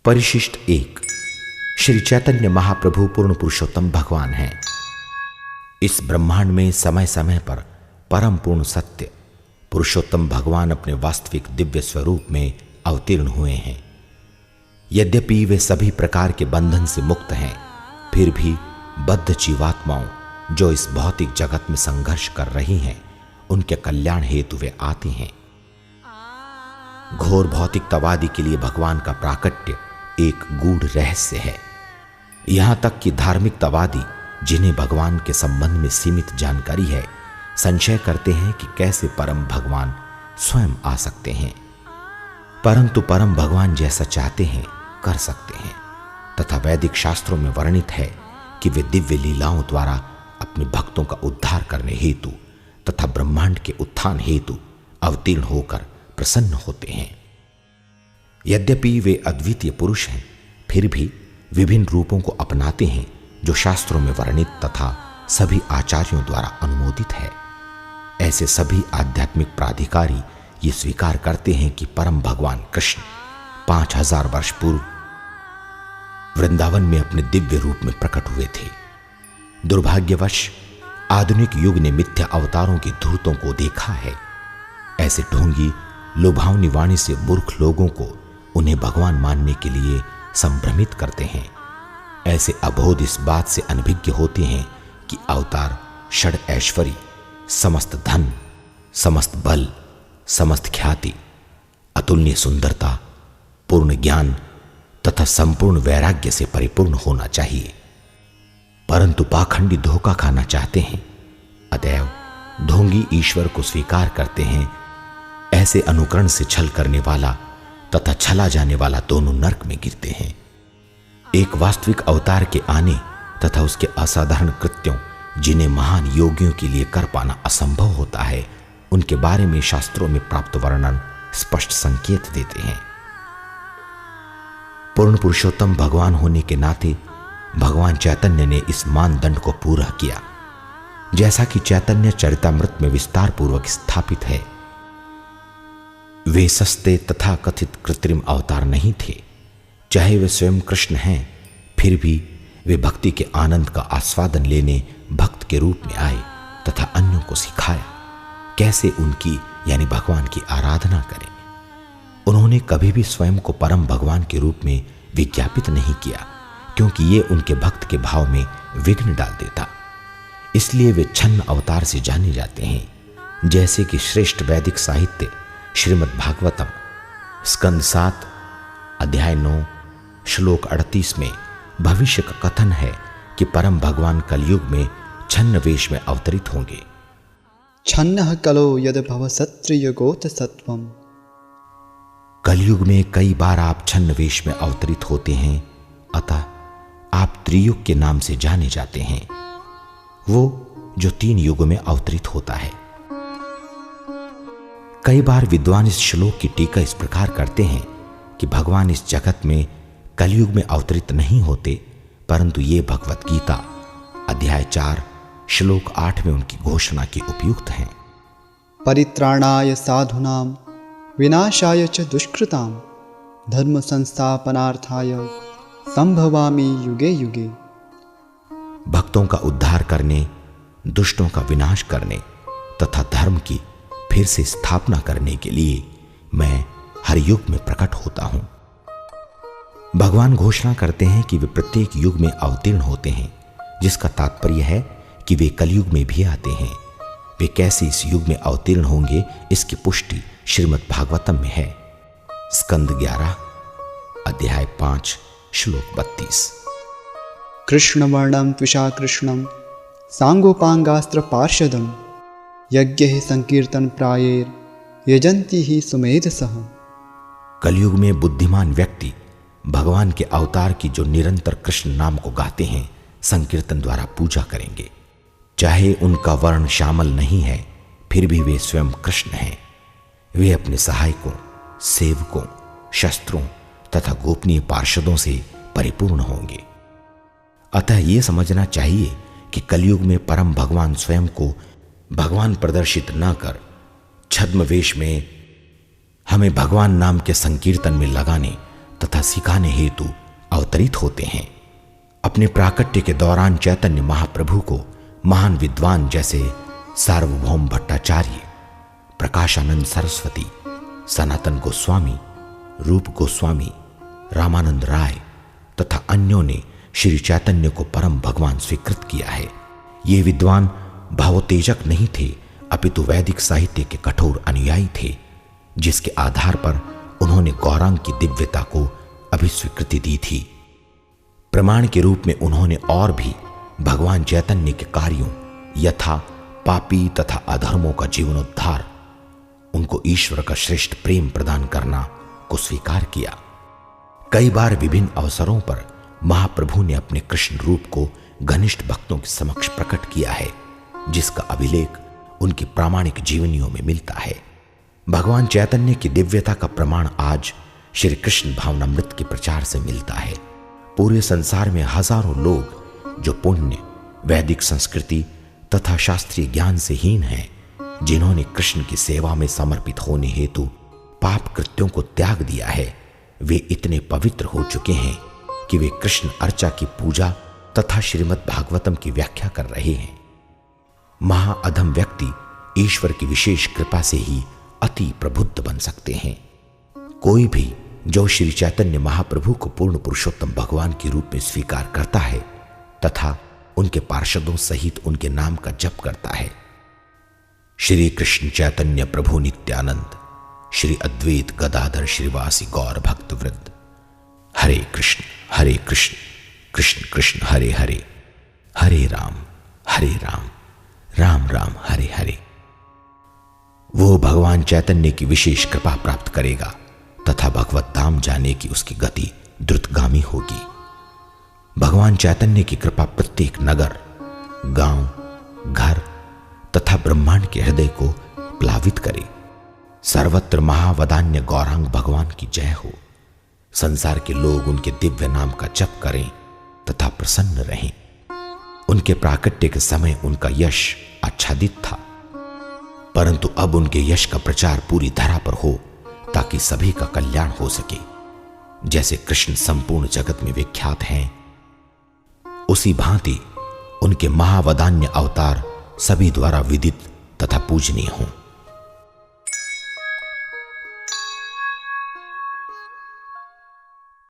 परिशिष्ट 1। श्री चैतन्य महाप्रभु पूर्ण पुरुषोत्तम भगवान हैं। इस ब्रह्मांड में समय समय पर परम पूर्ण सत्य पुरुषोत्तम भगवान अपने वास्तविक दिव्य स्वरूप में अवतीर्ण हुए हैं। यद्यपि वे सभी प्रकार के बंधन से मुक्त हैं, फिर भी बद्ध जीवात्माओं जो इस भौतिक जगत में संघर्ष कर रही हैं, उनके कल्याण हेतु वे आते हैं। घोर भौतिकतावादी के लिए भगवान का प्राकट्य एक गूढ़ रहस्य है। यहां तक कि धार्मिकतावादी, जिन्हें भगवान के संबंध में सीमित जानकारी है, संशय करते हैं कि कैसे परम भगवान स्वयं आ सकते हैं। परंतु परम भगवान जैसा चाहते हैं कर सकते हैं, तथा वैदिक शास्त्रों में वर्णित है कि वे दिव्य लीलाओं द्वारा अपने भक्तों का उद्धार करने हेतु तथा ब्रह्मांड के उत्थान हेतु अवतीर्ण होकर प्रसन्न होते हैं। यद्यपि वे अद्वितीय पुरुष हैं, फिर भी विभिन्न रूपों को अपनाते हैं जो शास्त्रों में वर्णित तथा सभी आचार्यों द्वारा अनुमोदित है। ऐसे सभी आध्यात्मिक प्राधिकारी ये स्वीकार करते हैं कि परम भगवान कृष्ण 5000 वर्ष पूर्व वृंदावन में अपने दिव्य रूप में प्रकट हुए थे। दुर्भाग्यवश आधुनिक युग ने मिथ्या अवतारों की धूर्तों को देखा है। ऐसे ढोंगी लुभावनी वाणी से मूर्ख लोगों को उन्हें भगवान मानने के लिए संभ्रमित करते हैं। ऐसे अबोध इस बात से अनभिज्ञ होते हैं कि अवतार षड ऐश्वर्य, समस्त धन, समस्त बल, समस्त ख्याति, अतुलनीय सुंदरता, पूर्ण ज्ञान तथा संपूर्ण वैराग्य से परिपूर्ण होना चाहिए, परंतु पाखंडी धोखा खाना चाहते हैं। अतएव ढोंगी ईश्वर को स्वीकार करते हैं। ऐसे अनुकरण से छल करने वाला तथा छला जाने वाला दोनों नरक में गिरते हैं। एक वास्तविक अवतार के आने तथा उसके असाधारण कृत्यों, जिन्हें महान योगियों के लिए कर पाना असंभव होता है, उनके बारे में शास्त्रों में प्राप्त वर्णन स्पष्ट संकेत देते हैं। पूर्ण पुरुषोत्तम भगवान होने के नाते भगवान चैतन्य ने इस मानदंड को पूरा किया, जैसा कि चैतन्य चरितामृत में विस्तार पूर्वक स्थापित है। वे सस्ते तथा कथित कृत्रिम अवतार नहीं थे। चाहे वे स्वयं कृष्ण हैं, फिर भी वे भक्ति के आनंद का आस्वादन लेने भक्त के रूप में आए तथा अन्यों को सिखाया कैसे उनकी यानी भगवान की आराधना करें। उन्होंने कभी भी स्वयं को परम भगवान के रूप में विज्ञापित नहीं किया, क्योंकि ये उनके भक्त के भाव में विघ्न डाल देता। इसलिए वे छन्न अवतार से जाने जाते हैं। जैसे कि श्रेष्ठ वैदिक साहित्य श्रीमद् भागवतम स्कंद 7 अध्याय 9 श्लोक 38 में भविष्य का कथन है कि परम भगवान कलयुग में छन्न वेश में अवतरित होंगे। छन्नः कलो यद भव सत्रियुगोत सत्वम। कलयुग में कई बार आप छन्न वेश में अवतरित होते हैं, अतः आप त्रियुग के नाम से जाने जाते हैं, वो जो 3 युगों में अवतरित होता है। कई बार विद्वान इस श्लोक की टीका इस प्रकार करते हैं कि भगवान इस जगत में कलयुग में अवतरित नहीं होते, परंतु ये भगवत गीता अध्याय 4 श्लोक 8 में उनकी घोषणा की उपयुक्त हैं। परित्राणाय साधूनां विनाशाय च दुष्कृतां धर्म संस्थापनार्थाय संभवामि युगे युगे। भक्तों का उद्धार करने, दुष्टों का विनाश करने तथा धर्म की फिर से स्थापना करने के लिए मैं हर युग में प्रकट होता हूं। भगवान घोषणा करते हैं कि वे प्रत्येक युग में अवतीर्ण होते हैं, जिसका तात्पर्य है कि वे कलयुग में भी आते हैं। वे कैसे इस युग में अवतीर्ण होंगे, इसकी पुष्टि श्रीमद् भागवतम में है। स्कंद 11 अध्याय 5 श्लोक 32। कृष्णवर्णं त्विषा कृष्णं सांगोपांगास्त्र पार्षदं यज्ञ संकीर्तन प्रायेर यजंती ही सुमेधसः। कलयुग में बुद्धिमान व्यक्ति भगवान के अवतार की जो निरंतर कृष्ण नाम को गाते हैं, संकीर्तन द्वारा पूजा करेंगे। चाहे उनका वर्ण श्यामल नहीं है, फिर भी वे स्वयं कृष्ण हैं। वे अपने सहायकों, सेवकों, शस्त्रों तथा गोपनीय पार्षदों से परिपूर्ण होंगे। अतः ये समझना चाहिए कि कलयुग में परम भगवान स्वयं को भगवान प्रदर्शित न कर छद्म वेश में हमें भगवान नाम के संकीर्तन में लगाने तथा सिखाने हेतु अवतरित होते हैं। अपने प्राकट्य के दौरान चैतन्य महाप्रभु को महान विद्वान जैसे सार्वभौम भट्टाचार्य, प्रकाशानंद सरस्वती, सनातन गोस्वामी, रूप गोस्वामी, रामानंद राय तथा अन्यों ने श्री चैतन्य को परम भगवान स्वीकृत किया है। ये विद्वान भावोत्तेजक नहीं थे, अपितु वैदिक साहित्य के कठोर अनुयायी थे, जिसके आधार पर उन्होंने गौरांग की दिव्यता को अभिस्वीकृति दी थी। प्रमाण के रूप में उन्होंने और भी भगवान चैतन्य के कार्यों यथा पापी तथा अधर्मों का जीवनोद्धार, उनको ईश्वर का श्रेष्ठ प्रेम प्रदान करना को स्वीकार किया। कई बार विभिन्न अवसरों पर महाप्रभु ने अपने कृष्ण रूप को घनिष्ठ भक्तों के समक्ष प्रकट किया है, जिसका अभिलेख उनकी प्रामाणिक जीवनियों में मिलता है। भगवान चैतन्य की दिव्यता का प्रमाण आज श्री कृष्ण भावनामृत के प्रचार से मिलता है। पूरे संसार में हजारों लोग जो पुण्य, वैदिक संस्कृति तथा शास्त्रीय ज्ञान से हीन हैं, जिन्होंने कृष्ण की सेवा में समर्पित होने हेतु पाप कृत्यों को त्याग दिया है, वे इतने पवित्र हो चुके हैं कि वे कृष्ण अर्चा की पूजा तथा श्रीमद् भागवतम की व्याख्या कर रहे हैं। महाअधम व्यक्ति ईश्वर की विशेष कृपा से ही अति प्रबुद्ध बन सकते हैं। कोई भी जो श्री चैतन्य महाप्रभु को पूर्ण पुरुषोत्तम भगवान के रूप में स्वीकार करता है तथा उनके पार्षदों सहित उनके नाम का जप करता है। श्री कृष्ण चैतन्य प्रभु नित्यानंद, श्री अद्वैत गदाधर श्रीवासी गौर भक्त वृंद, हरे कृष्ण कृष्ण कृष्ण हरे हरे, हरे राम राम राम हरे हरे। वो भगवान चैतन्य की विशेष कृपा प्राप्त करेगा तथा भगवत धाम जाने की उसकी गति द्रुतगामी होगी। भगवान चैतन्य की कृपा प्रत्येक नगर, गांव, घर तथा ब्रह्मांड के हृदय को प्लावित करे। सर्वत्र महावदान्य गौरांग भगवान की जय हो। संसार के लोग उनके दिव्य नाम का जप करें तथा प्रसन्न रहें। उनके प्राकट्य के समय उनका यश आच्छादित था, परंतु अब उनके यश का प्रचार पूरी धरा पर हो ताकि सभी का कल्याण हो सके। जैसे कृष्ण संपूर्ण जगत में विख्यात हैं, उसी भांति उनके महावदान्य अवतार सभी द्वारा विदित तथा पूजनीय हों।